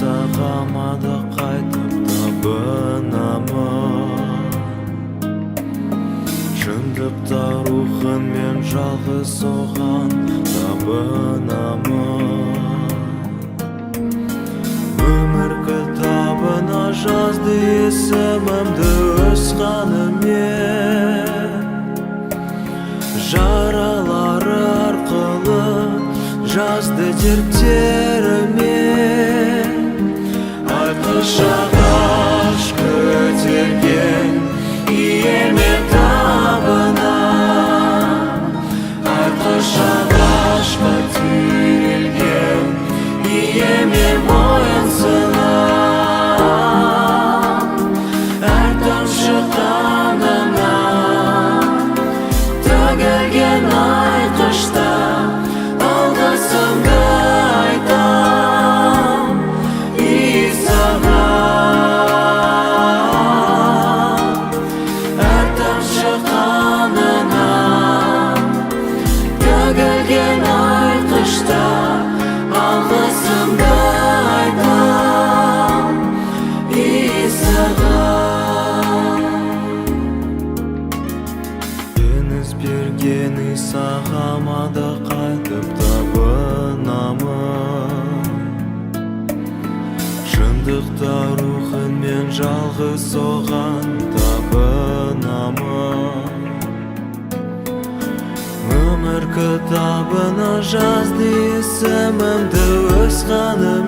сағамады қайтып табынамын. Шындықта рухын мен жалғыз соған табынамын. Өмір кітабына жазды есімімді өз қанымен. Жаралары арқылы жазды дерттерімен. Айқыш ағаш көтерген иеме табына. Айқыш ағашқа түйілген иеме мойынсына. Әр тамшы қанынан төгілген айқышта алғысымды айтам Исаға. Әр тамшы қанынан төгілген айқышта алғысымды айтам Исаға. Теңіз берген Исаға мада қайтып табынамын. Шындықта рухын мен жалғыз соған табынамын. Өмір кітабына жазды есімімді өз қанымен.